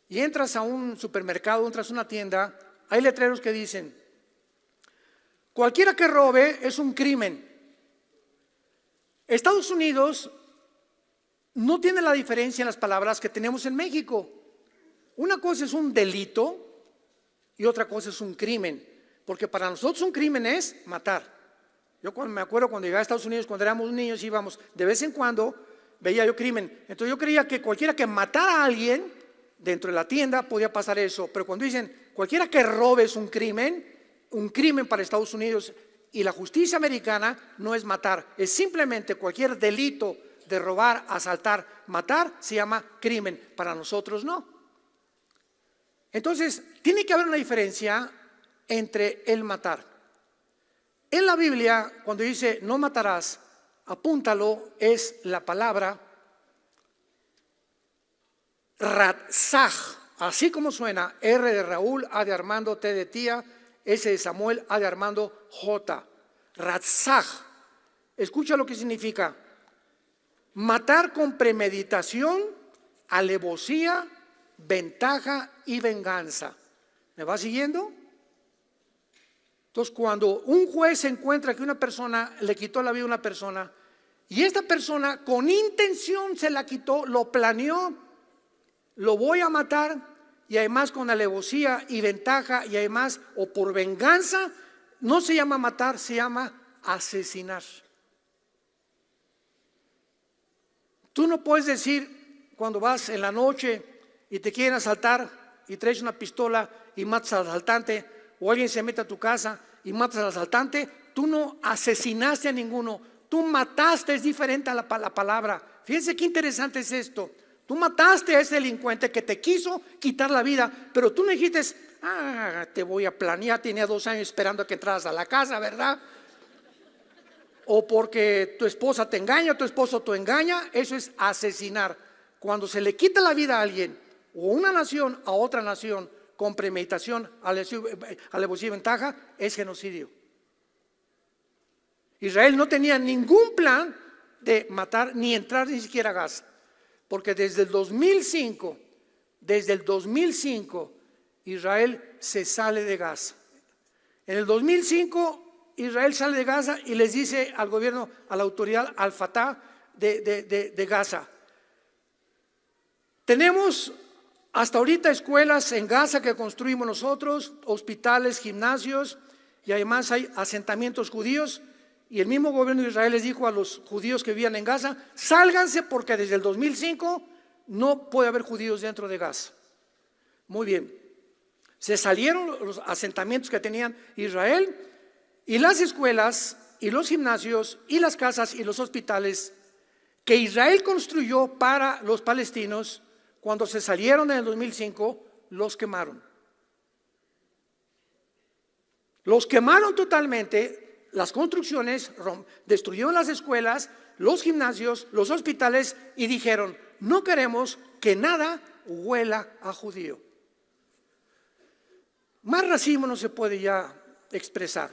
y entras a un supermercado, entras a una tienda, hay letreros que dicen, cualquiera que robe es un crimen. Estados Unidos no tiene la diferencia en las palabras que tenemos en México. Una cosa es un delito y otra cosa es un crimen. Porque para nosotros un crimen es matar. Yo me acuerdo cuando llegué a Estados Unidos, cuando éramos niños, íbamos, de vez en cuando veía yo crimen. Entonces yo creía que cualquiera que matara a alguien dentro de la tienda podía pasar eso. Pero cuando dicen cualquiera que robe es un crimen para Estados Unidos, y la justicia americana no es matar, es simplemente cualquier delito de robar, asaltar, matar, se llama crimen. Para nosotros no. Entonces tiene que haber una diferencia entre el matar. En la Biblia, cuando dice no matarás, apúntalo, es la palabra ratzaj, así como suena, R de Raúl, A de Armando, T de tía, S de Samuel, A de Armando, J. Ratzaj. Escucha lo que significa: matar con premeditación, alevosía, ventaja y venganza. ¿Me va siguiendo? Entonces, cuando un juez encuentra que una persona le quitó la vida a una persona, y esta persona con intención se la quitó, lo planeó, lo voy a matar, y además con alevosía y ventaja, y además o por venganza, no se llama matar, se llama asesinar. Tú no puedes decir cuando vas en la noche y te quieren asaltar y traes una pistola y matas al asaltante, o alguien se mete a tu casa y matas al asaltante, tú no asesinaste a ninguno, tú mataste. Es diferente a la palabra. Fíjense qué interesante es esto. Tú mataste a ese delincuente que te quiso quitar la vida, pero tú no dijiste, te voy a planear, tenía 2 años esperando a que entraras a la casa, ¿verdad? O porque tu esposa te engaña, tu esposo te engaña. Eso es asesinar. Cuando se le quita la vida a alguien o una nación a otra nación con premeditación, alevosía y ventaja, es genocidio. Israel no tenía ningún plan de matar ni entrar ni siquiera a Gaza, porque desde el 2005 Israel se sale de Gaza. En el 2005 Israel sale de Gaza y les dice al gobierno, a la autoridad, al Fatah de Gaza: tenemos hasta ahorita escuelas en Gaza que construimos nosotros, hospitales, gimnasios, y además hay asentamientos judíos. Y el mismo gobierno de Israel les dijo a los judíos que vivían en Gaza: sálganse, porque desde el 2005 no puede haber judíos dentro de Gaza. Muy bien, se salieron los asentamientos que tenían Israel, y las escuelas y los gimnasios y las casas y los hospitales que Israel construyó para los palestinos, cuando se salieron en el 2005, los quemaron. Los quemaron totalmente, las construcciones, destruyeron las escuelas, los gimnasios, los hospitales, y dijeron: no queremos que nada huela a judío. Más racismo no se puede ya expresar.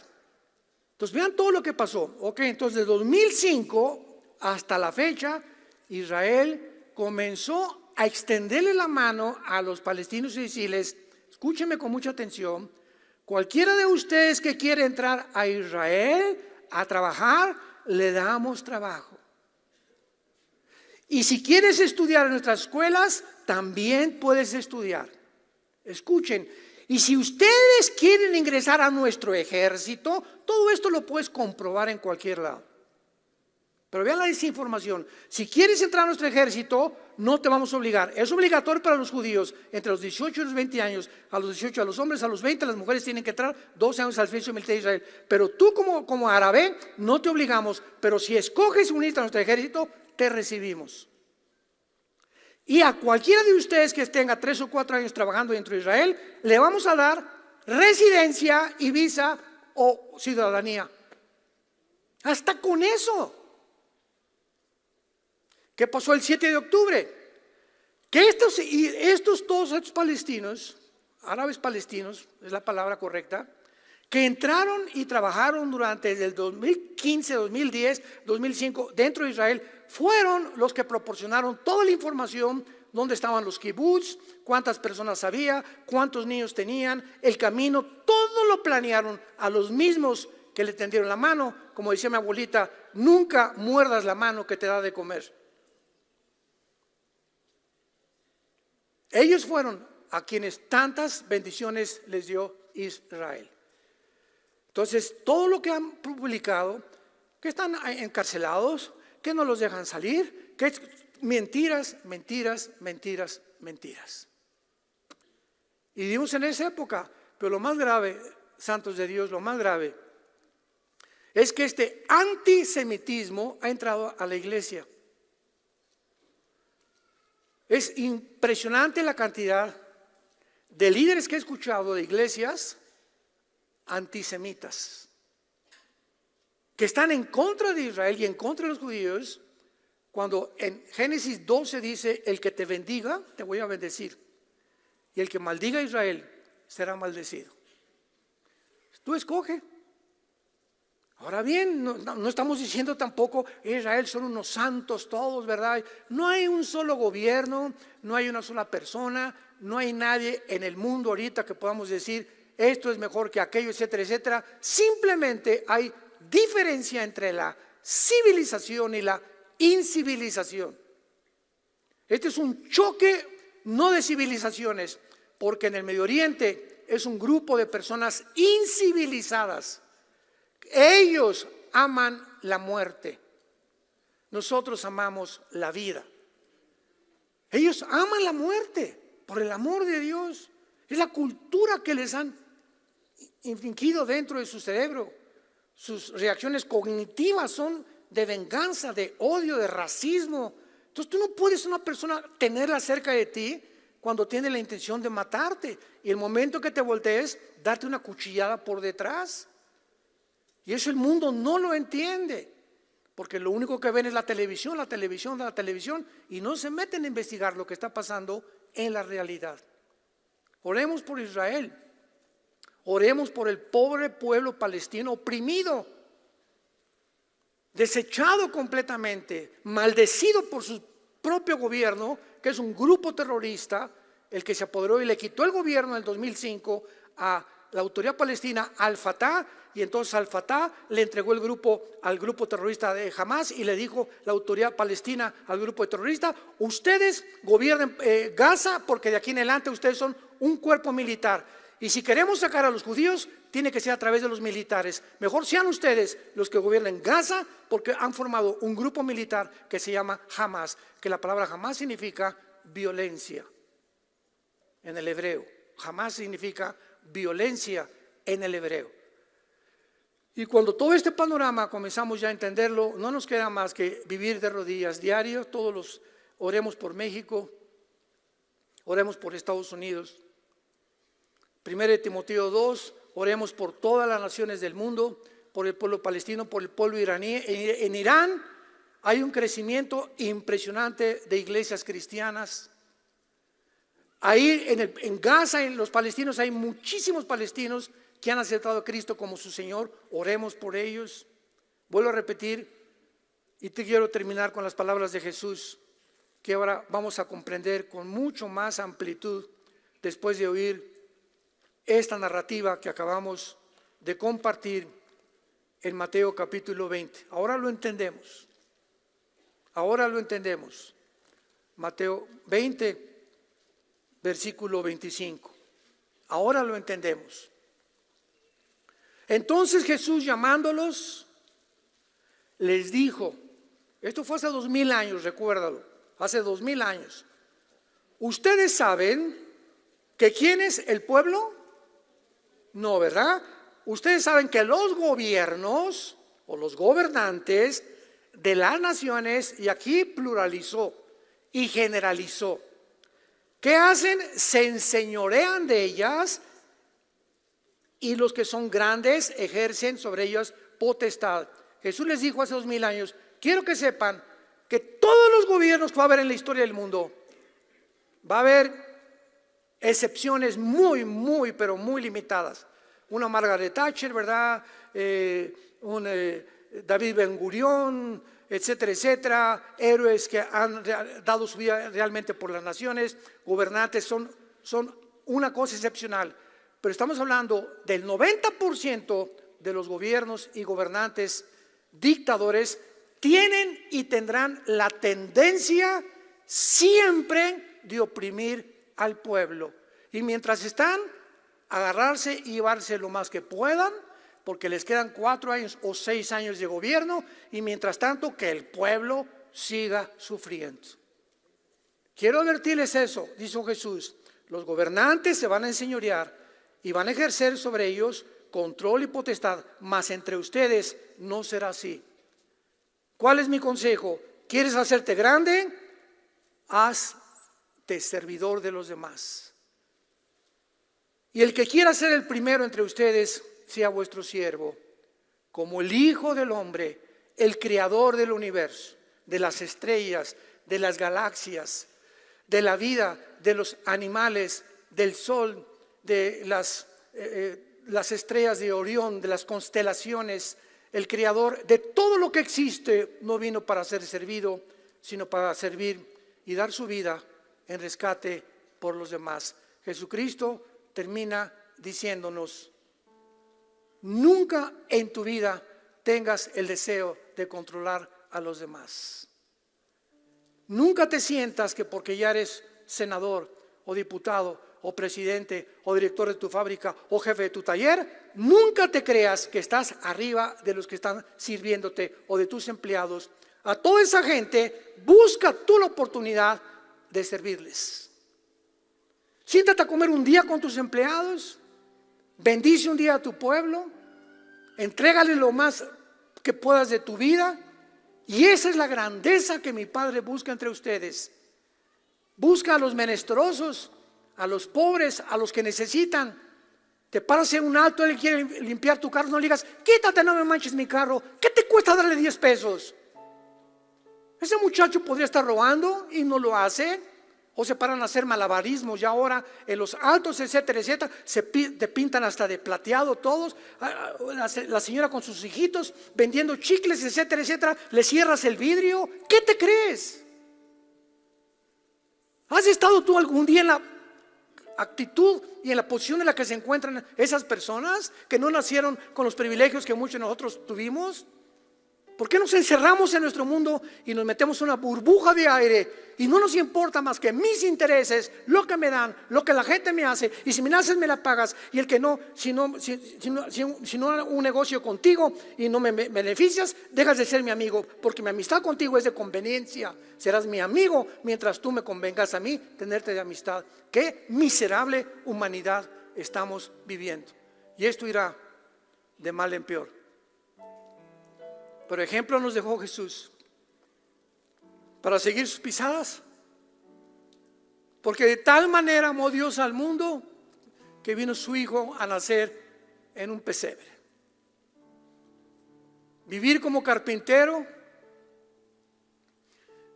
Entonces vean todo lo que pasó. Entonces de 2005 hasta la fecha, Israel comenzó a extenderle la mano a los palestinos y decirles: escúchenme con mucha atención, cualquiera de ustedes que quiere entrar a Israel a trabajar, le damos trabajo. Y si quieres estudiar en nuestras escuelas, también puedes estudiar. Escuchen, y si ustedes quieren ingresar a nuestro ejército, todo esto lo puedes comprobar en cualquier lado. Pero vean la desinformación. Si quieres entrar a nuestro ejército, no te vamos a obligar. Es obligatorio para los judíos entre los 18 y los 20 años. A los 18 a los hombres, a los 20 las mujeres tienen que entrar 12 años al servicio militar de Israel. Pero tú como árabe no te obligamos. Pero si escoges unirte a nuestro ejército, te recibimos. Y a cualquiera de ustedes que tenga 3 o 4 años trabajando dentro de Israel, le vamos a dar residencia y visa o ciudadanía. Hasta con eso. ¿Qué pasó el 7 de octubre? Que todos estos palestinos, árabes palestinos, es la palabra correcta, que entraron y trabajaron durante el 2015, 2010, 2005 dentro de Israel, fueron los que proporcionaron toda la información: dónde estaban los kibbutz, cuántas personas había, cuántos niños tenían, el camino, todo lo planearon a los mismos que le tendieron la mano. Como decía mi abuelita: nunca muerdas la mano que te da de comer. Ellos fueron a quienes tantas bendiciones les dio Israel. Entonces, todo lo que han publicado, que están encarcelados, que no los dejan salir, que es mentiras, mentiras, mentiras, mentiras. Y vivimos en esa época. Pero lo más grave, santos de Dios, lo más grave es que este antisemitismo ha entrado a la iglesia. Es impresionante la cantidad de líderes que he escuchado de iglesias antisemitas, que están en contra de Israel y en contra de los judíos, cuando en Génesis 12 dice: el que te bendiga, te voy a bendecir, y el que maldiga a Israel será maldecido. Tú escoge. Ahora bien, no estamos diciendo tampoco Israel son unos santos todos, ¿verdad? No hay un solo gobierno, no hay una sola persona, no hay nadie en el mundo ahorita que podamos decir esto es mejor que aquello, etcétera, etcétera. Simplemente hay diferencia entre la civilización y la incivilización. Este es un choque no de civilizaciones, porque en el Medio Oriente es un grupo de personas incivilizadas. Ellos aman la muerte, nosotros amamos la vida. Ellos aman la muerte por el amor de Dios. Es la cultura que les han infringido dentro de su cerebro. Sus reacciones cognitivas son de venganza, de odio, de racismo. Entonces tú no puedes una persona tenerla cerca de ti cuando tiene la intención de matarte, y el momento que te voltees, darte una cuchillada por detrás. Y eso el mundo no lo entiende, porque lo único que ven es la televisión, y no se meten a investigar lo que está pasando en la realidad. Oremos por Israel, oremos por el pobre pueblo palestino oprimido, desechado completamente, maldecido por su propio gobierno, que es un grupo terrorista, el que se apoderó y le quitó el gobierno en el 2005 a la autoridad palestina, al Fatah, y entonces al Fatah le entregó el grupo al grupo terrorista de Hamas, y le dijo la autoridad palestina al grupo terrorista: ustedes gobiernen Gaza, porque de aquí en adelante ustedes son un cuerpo militar, y si queremos sacar a los judíos tiene que ser a través de los militares. Mejor sean ustedes los que gobiernen Gaza, porque han formado un grupo militar que se llama Hamas, que la palabra Hamas significa violencia en el hebreo. Hamas significa violencia en el hebreo. Y cuando todo este panorama comenzamos ya a entenderlo, no nos queda más que vivir de rodillas diario. Oremos por México, oremos por Estados Unidos. 1 Timoteo 2, oremos por todas las naciones del mundo, por el pueblo palestino, por el pueblo iraní. En Irán hay un crecimiento impresionante de iglesias cristianas. Ahí en Gaza, en los palestinos, hay muchísimos palestinos que han aceptado a Cristo como su Señor. Oremos por ellos. Vuelvo a repetir, y te quiero terminar con las palabras de Jesús, que ahora vamos a comprender con mucho más amplitud después de oír esta narrativa que acabamos de compartir en Mateo capítulo 20. Ahora lo entendemos. Mateo 20, versículo 25. Ahora lo entendemos. Entonces Jesús, llamándolos, les dijo, esto fue hace 2000 años, recuérdalo, hace 2000 años. ¿Ustedes saben que quién es el pueblo? No, ¿verdad? Ustedes saben que los gobiernos o los gobernantes de las naciones, y aquí pluralizó y generalizó, ¿qué hacen? Se enseñorean de ellas, y los que son grandes ejercen sobre ellas potestad. Jesús les dijo hace 2000 años, quiero que sepan que todos los gobiernos que va a haber en la historia del mundo, va a haber excepciones pero muy limitadas. Una Margaret Thatcher, ¿verdad? David Ben Gurión, etcétera, etcétera. Héroes que han dado su vida realmente por las naciones. Gobernantes son una cosa excepcional. Pero estamos hablando del 90% de los gobiernos y gobernantes dictadores tienen y tendrán la tendencia siempre de oprimir al pueblo. Y mientras están, agarrarse y llevarse lo más que puedan, porque les quedan 4 años o 6 años de gobierno, y mientras tanto que el pueblo siga sufriendo. Quiero advertirles eso, dijo Jesús: los gobernantes se van a enseñorear y van a ejercer sobre ellos control y potestad, mas entre ustedes no será así. ¿Cuál es mi consejo? ¿Quieres hacerte grande? Hazte servidor de los demás. Y el que quiera ser el primero entre ustedes, sea vuestro siervo, como el Hijo del Hombre, el Creador del universo, de las estrellas, de las galaxias, de la vida, de los animales, del sol, de las estrellas de Orión, de las constelaciones. El Creador de todo lo que existe no vino para ser servido, sino para servir y dar su vida en rescate por los demás. Jesucristo termina diciéndonos: nunca en tu vida tengas el deseo de controlar a los demás. Nunca te sientas que porque ya eres senador o diputado o presidente o director de tu fábrica o jefe de tu taller, nunca te creas que estás arriba de los que están sirviéndote o de tus empleados. A toda esa gente busca tú la oportunidad de servirles. Siéntate a comer un día con tus empleados, bendice un día a tu pueblo, entrégale lo más que puedas de tu vida, Y esa es la grandeza que mi Padre busca entre ustedes. Busca a los menesterosos, a los pobres, a los que necesitan. Te paras en un alto, él quiere limpiar tu carro, no le digas, quítate, no me manches mi carro. ¿Qué te cuesta darle 10 pesos? Ese muchacho podría estar robando y no lo hace. O se paran a hacer malabarismos ya ahora en los altos, etcétera, etcétera. Te pintan hasta de plateado todos. La señora con sus hijitos vendiendo chicles, etcétera, etcétera. Le cierras el vidrio. ¿Qué te crees? ¿Has estado tú algún día en la actitud y en la posición en la que se encuentran esas personas que no nacieron con los privilegios que muchos de nosotros tuvimos? ¿Por qué nos encerramos en nuestro mundo y nos metemos en una burbuja de aire y no nos importa más que mis intereses, lo que me dan, lo que la gente me hace, y si me haces me la pagas, y el que no, si no un negocio contigo y no me beneficias, dejas de ser mi amigo, porque mi amistad contigo es de conveniencia. Serás mi amigo mientras tú me convengas a mí tenerte de amistad. Qué miserable humanidad estamos viviendo, y esto irá de mal en peor. Por ejemplo, nos dejó Jesús para seguir sus pisadas, porque de tal manera amó Dios al mundo que vino su Hijo a nacer en un pesebre. Vivir como carpintero,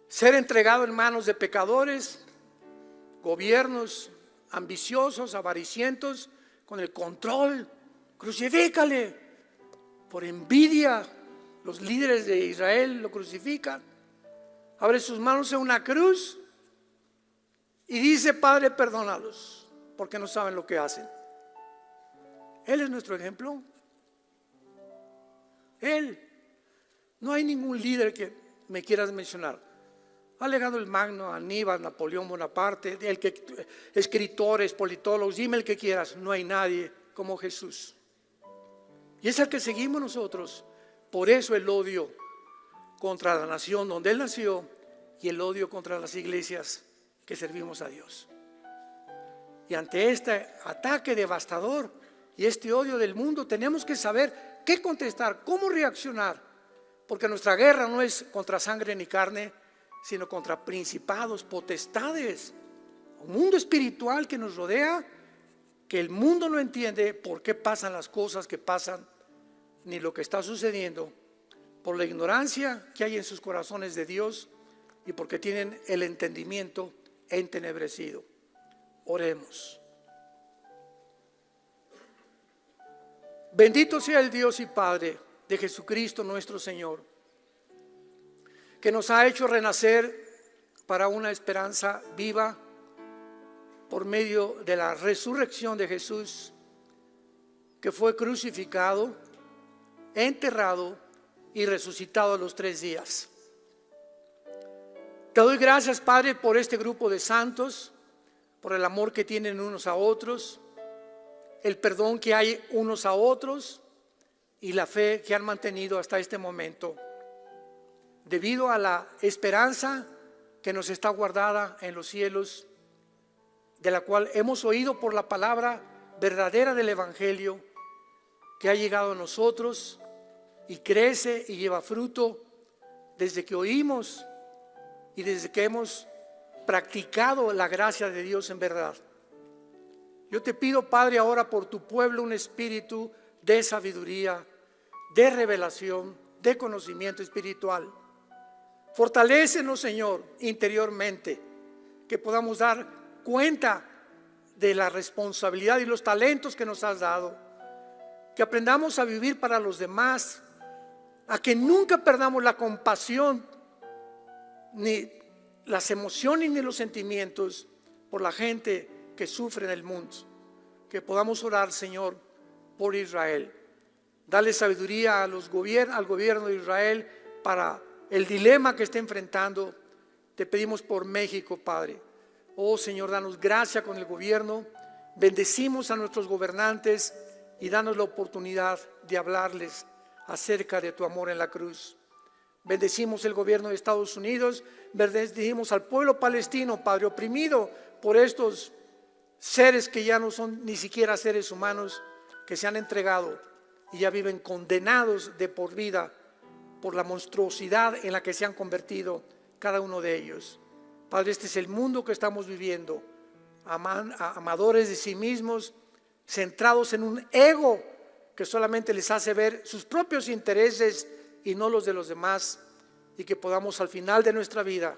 ser entregado en manos de pecadores, gobiernos ambiciosos, avaricientos, con el control. Crucifícale. Por envidia, los líderes de Israel lo crucifican. Abre sus manos en una cruz y dice: Padre, perdónalos, porque no saben lo que hacen. Él es nuestro ejemplo. Él. No hay ningún líder que me quieras mencionar. Alejandro el Magno, Aníbal, Napoleón Bonaparte, escritores, politólogos, dime el que quieras. No hay nadie como Jesús. Y es el que seguimos nosotros. Por eso el odio contra la nación donde Él nació y el odio contra las iglesias que servimos a Dios. Y ante este ataque devastador y este odio del mundo, tenemos que saber qué contestar, cómo reaccionar, porque nuestra guerra no es contra sangre ni carne, sino contra principados, potestades, un mundo espiritual que nos rodea, que el mundo no entiende por qué pasan las cosas que pasan, ni lo que está sucediendo, por la ignorancia que hay en sus corazones de Dios y porque tienen el entendimiento entenebrecido. Oremos. Bendito sea el Dios y Padre de Jesucristo nuestro Señor, que nos ha hecho renacer para una esperanza viva por medio de la resurrección de Jesús, que fue crucificado, enterrado y resucitado a los 3 días. Te doy gracias, Padre, por este grupo de santos, por el amor que tienen unos a otros, el perdón que hay unos a otros y la fe que han mantenido hasta este momento, debido a la esperanza que nos está guardada en los cielos, de la cual hemos oído por la palabra verdadera del Evangelio, que ha llegado a nosotros y crece y lleva fruto desde que oímos y desde que hemos practicado la gracia de Dios en verdad. Yo te pido, Padre, ahora por tu pueblo un espíritu de sabiduría, de revelación, de conocimiento espiritual. Fortalécenos, Señor, interiormente, que podamos dar cuenta de la responsabilidad y los talentos que nos has dado, que aprendamos a vivir para los demás, a que nunca perdamos la compasión, ni las emociones ni los sentimientos por la gente que sufre en el mundo. Que podamos orar, Señor, por Israel. Dale sabiduría al gobierno de Israel para el dilema que está enfrentando. Te pedimos por México, Padre. Oh Señor, danos gracia con el gobierno. Bendecimos a nuestros gobernantes y danos la oportunidad de hablarles acerca de tu amor en la cruz. Bendecimos el gobierno de Estados Unidos. Bendecimos al pueblo palestino, Padre, oprimido por estos seres que ya no son ni siquiera seres humanos, que se han entregado y ya viven condenados de por vida por la monstruosidad en la que se han convertido cada uno de ellos. Padre, este es el mundo que estamos viviendo, amadores de sí mismos, centrados en un ego que solamente les hace ver sus propios intereses y no los de los demás, y que podamos al final de nuestra vida,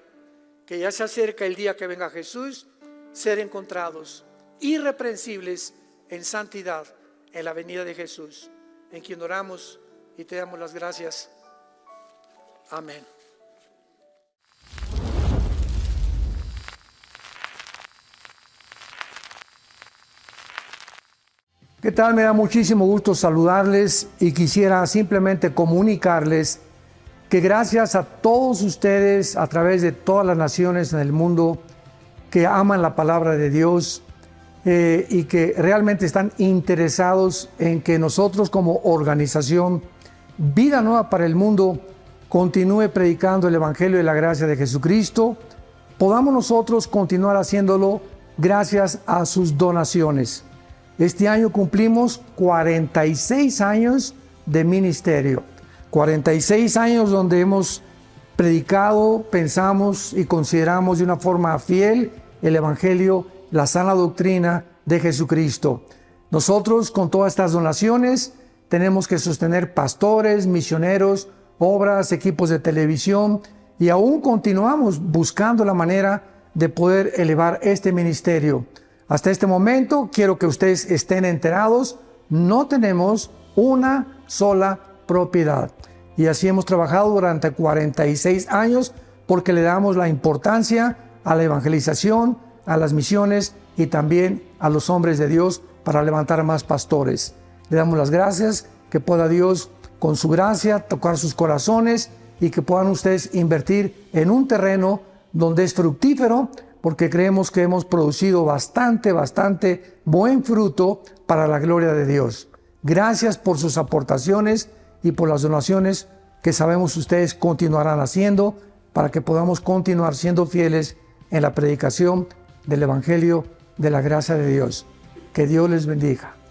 que ya se acerca el día que venga Jesús, ser encontrados irreprensibles en santidad en la venida de Jesús, en quien oramos y te damos las gracias. Amén. ¿Qué tal? Me da muchísimo gusto saludarles y quisiera simplemente comunicarles que gracias a todos ustedes a través de todas las naciones en el mundo que aman la palabra de Dios y que realmente están interesados en que nosotros como organización Vida Nueva para el Mundo continúe predicando el Evangelio de la gracia de Jesucristo, podamos nosotros continuar haciéndolo gracias a sus donaciones. Este año cumplimos 46 años de ministerio, 46 años donde hemos predicado, pensamos y consideramos de una forma fiel el Evangelio, la sana doctrina de Jesucristo. Nosotros con todas estas donaciones tenemos que sostener pastores, misioneros, obras, equipos de televisión y aún continuamos buscando la manera de poder elevar este ministerio. Hasta este momento, quiero que ustedes estén enterados, no tenemos una sola propiedad. Y así hemos trabajado durante 46 años porque le damos la importancia a la evangelización, a las misiones y también a los hombres de Dios para levantar más pastores. Le damos las gracias, que pueda Dios con su gracia tocar sus corazones y que puedan ustedes invertir en un terreno donde es fructífero, porque creemos que hemos producido bastante buen fruto para la gloria de Dios. Gracias por sus aportaciones y por las donaciones que sabemos ustedes continuarán haciendo para que podamos continuar siendo fieles en la predicación del Evangelio de la gracia de Dios. Que Dios les bendiga.